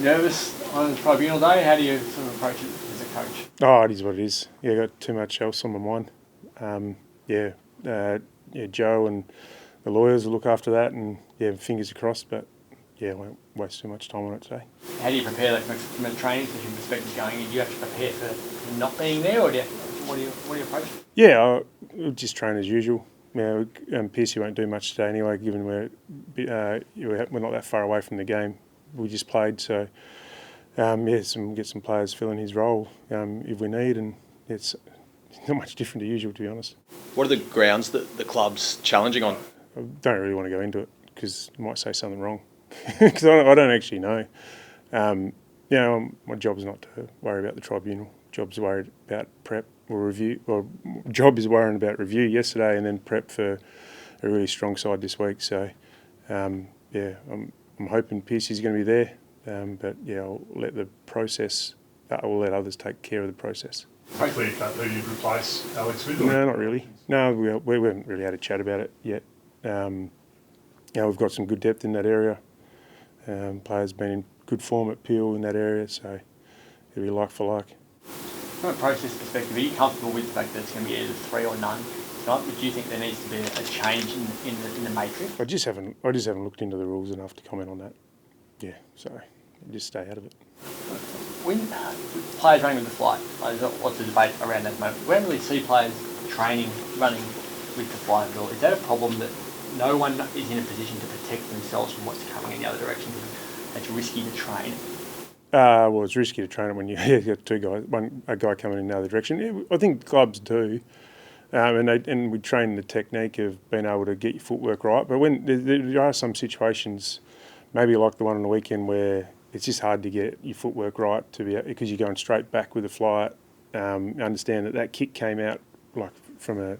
nervous on the Tribunal day? How do you sort of approach it as a coach? Oh, it is what it is. Yeah, got too much else on my mind. Joe and the lawyers will look after that, and fingers crossed. But I won't waste too much time on it today. How do you prepare that from a training session perspective going in? Do you have to prepare for not being there, or what do you approach? Yeah, I'll just train as usual. Piercy won't do much today anyway, given we're not that far away from the game. We just played, so get some players filling his role if we need, and it's not much different to usual, to be honest. What are the grounds that the club's challenging on? I don't really want to go into it because I might say something wrong because I don't actually know. My job's not to worry about the Tribunal. Job's worried about prep or review. Or job is worrying about review yesterday and then prep for a really strong side this week. So I'm hoping Piercy's going to be there. But I'll let the process. I will let others take care of the process. Hopefully you can't you'd replace Alex with? No, not really. No, we haven't really had a chat about it yet. We've got some good depth in that area. Players been in good form at Peel in that area, so it'll be like for like. From a process perspective, are you comfortable with the fact that it's going to be either 3 or none tonight? But do you think there needs to be a change in the matrix? I just haven't looked into the rules enough to comment on that. Yeah, so I'll just stay out of it. When players running with the flight, there's lots of debate around that moment. We don't really see players running with the flight at all. Is that a problem that no one is in a position to protect themselves from what's coming in the other direction? It's risky to train. Well, it's risky to train it when you got two guys, a guy coming in the other direction. Yeah, I think clubs do, and we train the technique of being able to get your footwork right. But when there are some situations, maybe like the one on the weekend where it's just hard to get your footwork right because you're going straight back with the flight. Understand that kick came out like from a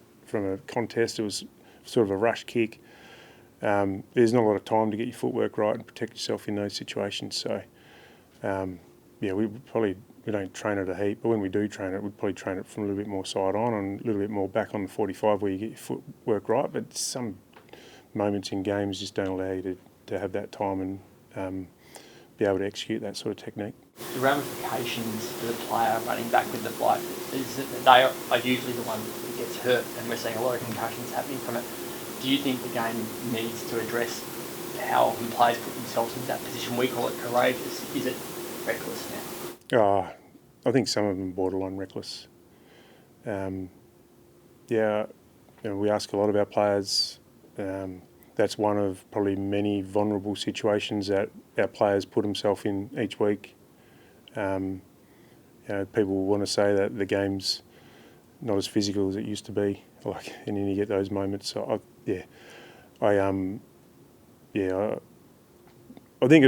contest. It was sort of a rush kick. There's not a lot of time to get your footwork right and protect yourself in those situations. So, we don't train it a heap, but when we do train it, we probably train it from a little bit more side on and a little bit more back on the 45 where you get your footwork right. But some moments in games just don't allow you to have that time and be able to execute that sort of technique. The ramifications for the player running back with the flight is that they are usually the one that gets hurt, and we're seeing a lot of concussions happening from it. Do you think the game needs to address how players put themselves in that position? We call it courageous. Is it reckless now? I think some of them are borderline reckless. We ask a lot of our players. That's one of probably many vulnerable situations that our players put themselves in each week. People want to say that the game's not as physical as it used to be, and then you get those moments. So I think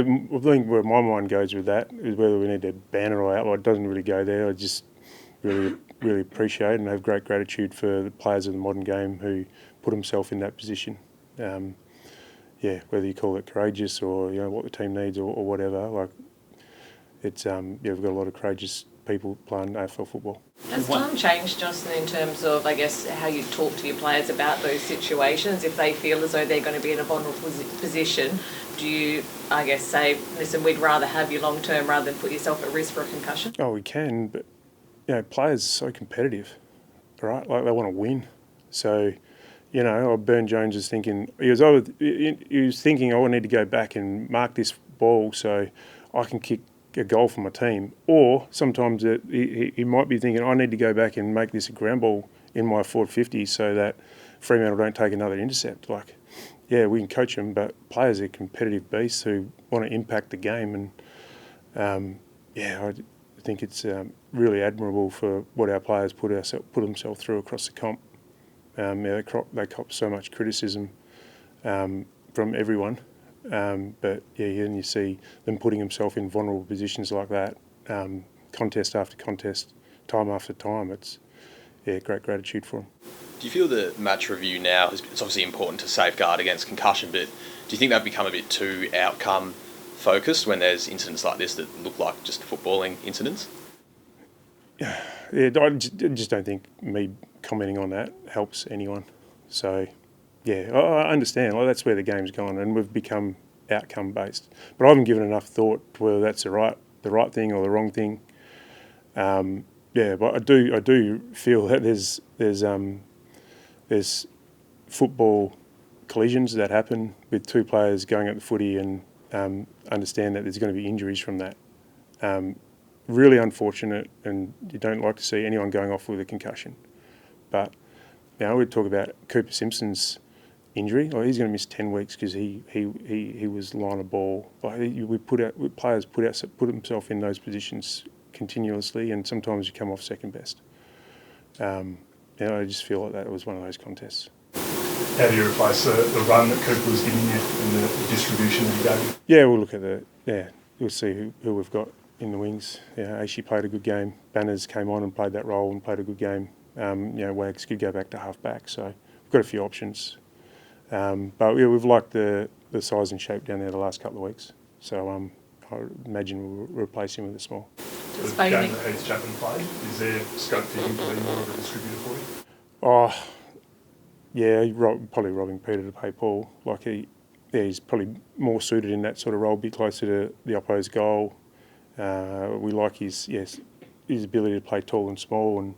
where my mind goes with that is whether we need to ban it or outlaw. It doesn't really go there. I just really appreciate and have great gratitude for the players of the modern game who put themselves in that position. Whether you call it courageous or what the team needs or whatever, it's we've got a lot of courageous people playing AFL football. Has time changed, Justin, in terms of, I guess, how you talk to your players about those situations? If they feel as though they're going to be in a vulnerable position, do you, I guess, say, listen, we'd rather have you long term rather than put yourself at risk for a concussion? Oh, we can, but players are so competitive, right? They want to win. So, Burn Jones is thinking he was thinking I need to go back and mark this ball so I can kick a goal for my team. Or sometimes he might be thinking I need to go back and make this a ground ball in my forward 50 so that Fremantle don't take another intercept. We can coach them, but players are competitive beasts who want to impact the game. And I think it's really admirable for what our players put themselves through across the comp. They cop so much criticism from everyone. But then you see them putting themselves in vulnerable positions like that, contest after contest, time after time. It's great gratitude for them. Do you feel the match review now, it's obviously important to safeguard against concussion, but do you think they've become a bit too outcome focused when there's incidents like this that look like just footballing incidents? I just don't think me commenting on that helps anyone. So, I understand. That's where the game's gone, and we've become outcome based. But I haven't given enough thought to whether that's the right thing or the wrong thing. But I do feel that there's football collisions that happen with two players going at the footy, and understand that there's going to be injuries from that. Really unfortunate, and you don't like to see anyone going off with a concussion. But now we talk about Cooper Simpson's injury. Like, he's going to miss 10 weeks because he was lying a ball. Like, players put himself in those positions continuously, and sometimes you come off second best. I just feel like that was one of those contests. How do you replace the run that Cooper was giving you and the distribution that he gave you? Yeah, we'll look at we'll see who we've got in the wings. Aishi played a good game. Banners came on and played that role and played a good game. Wags could go back to half back, so we've got a few options. We've liked the size and shape down there the last couple of weeks. So I imagine we'll replace him with a small. The game that Heath Chapman played, is there scope for him to be more of a distributor for you? Oh, yeah, probably robbing Peter to pay Paul. He's probably more suited in that sort of role, a bit closer to the opposed goal. We like his ability to play tall and small, and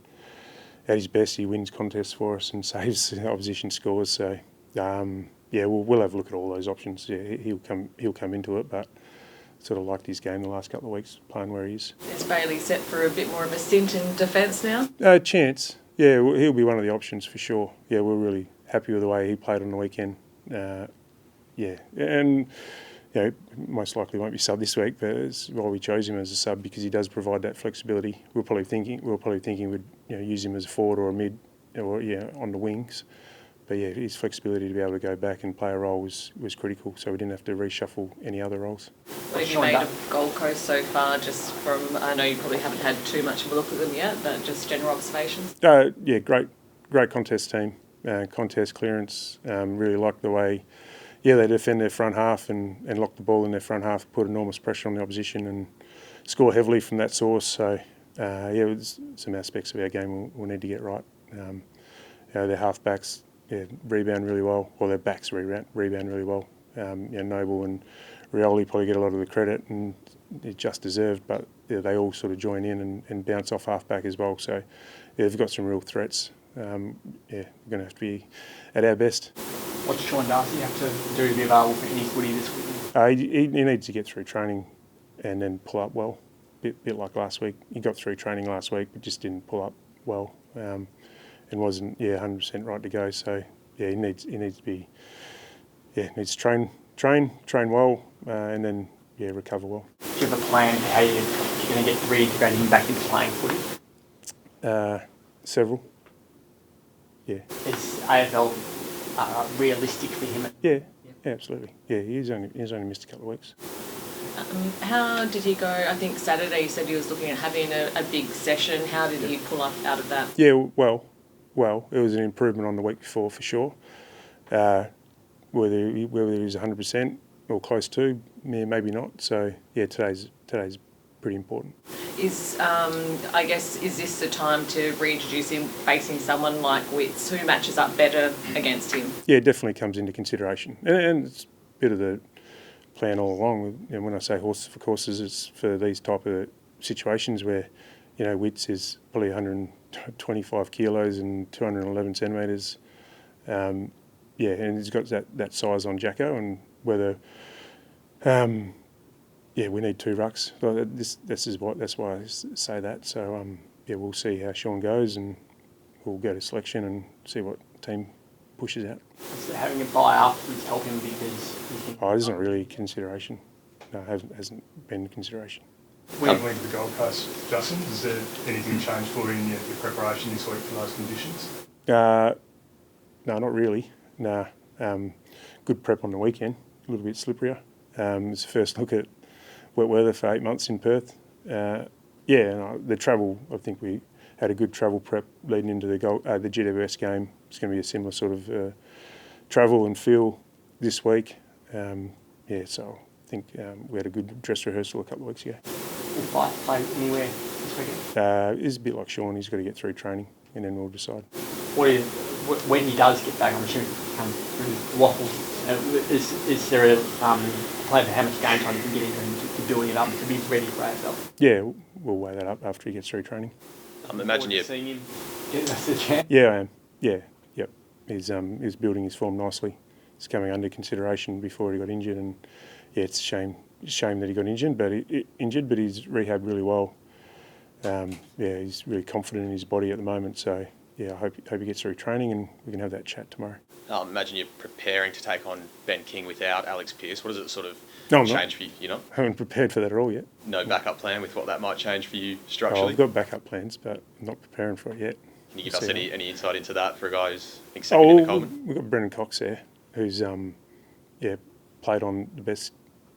at his best he wins contests for us and saves opposition scores. So we'll have a look at all those options. Yeah, he'll come into it, but sort of liked his game the last couple of weeks, playing where he is. Is Bailey set for a bit more of a stint in defence now? Chance. Yeah, he'll be one of the options for sure. Yeah, we're really happy with the way he played on the weekend. And most likely won't be sub this week, but it's why we chose him as a sub, because he does provide that flexibility. We're probably thinking we'd use him as a forward or a mid, or on the wings. But yeah, his flexibility to be able to go back and play a role was critical, so we didn't have to reshuffle any other roles. What have you made of Gold Coast so far, just from, I know you probably haven't had too much of a look at them yet, but just general observations? Great contest team, contest clearance, really liked the way they defend their front half and lock the ball in their front half, put enormous pressure on the opposition and score heavily from that source. So there's some aspects of our game we'll need to get right. Their half-backs rebound really well, or their backs rebound really well. Noble and Rioli probably get a lot of the credit, and it's just deserved, but they all sort of join in and bounce off half-back as well. So they've got some real threats. We're going to have to be at our best. What's Sean Darcy have to do to be available for any footy this week? He needs to get through training and then pull up well. Bit like last week. He got through training last week, but just didn't pull up well. And wasn't 100% right to go. So he needs to train well, and then recover well. Do you have a plan for how you're going to get reintegrating him back into playing footy? Several. Yeah. Is AFL realistic for him? Yeah, absolutely. Yeah, he's only missed a couple of weeks. How did he go? I think Saturday you said he was looking at having a big session. How did he pull up out of that? Yeah, well, it was an improvement on the week before for sure. Whether he was 100% or close to, maybe not. So today's pretty important. Is this the time to reintroduce him facing someone like Witts, who matches up better against him? Yeah, it definitely comes into consideration, and it's a bit of the plan all along. And when I say horses for courses, it's for these type of situations where, Witts is probably 125 kilos and 211 centimetres. And he's got that size on Jacko, and whether we need two rucks. That's why I say that. So we'll see how Sean goes, and we'll go to selection and see what team pushes out. So having a bye afterwards help him because you think... It's not really a consideration. No, hasn't been a consideration. When you went to the Gold Coast, Justin, has there anything changed for you in your preparation this week for those conditions? No, not really. No. Good prep on the weekend, a little bit slipperier. It's the first look at wet weather for 8 months in Perth. The travel, I think we had a good travel prep leading into the GWS game. It's going to be a similar sort of travel and feel this week. So I think we had a good dress rehearsal a couple of weeks ago. Will Fife play anywhere this weekend? It's a bit like Sean. He's got to get through training, and then we'll decide. When he does get back, I'm assuming it comes through waffles Is there a plan for how much game time you can get into and to building it up to be ready for AFL? Yeah, we'll weigh that up after he gets through training. Imagine you. Seeing him get us a chance. Yeah, I am. Yeah, yep. He's building his form nicely. He's coming under consideration before he got injured, and yeah, it's a shame that he got injured, but he's rehabbed really well. Yeah, he's really confident in his body at the moment. So yeah, I hope he gets through training and we can have that chat tomorrow. Imagine you're preparing to take on Ben King without Alex Pearce. What does it sort of No, I'm change for you? You know, I haven't prepared for that at all yet. no backup plan with what that might change for you Oh, structurally. I've got backup plans, but I'm not preparing for it yet. Can you give We'll us see any insight into that for a guy who's second in the Coleman? We've got Brendan Cox there, who's played on the best.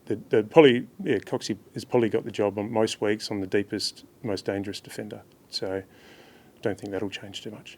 Coxie has probably got the job on most weeks on the deepest, most dangerous defender. So, don't think that'll change too much.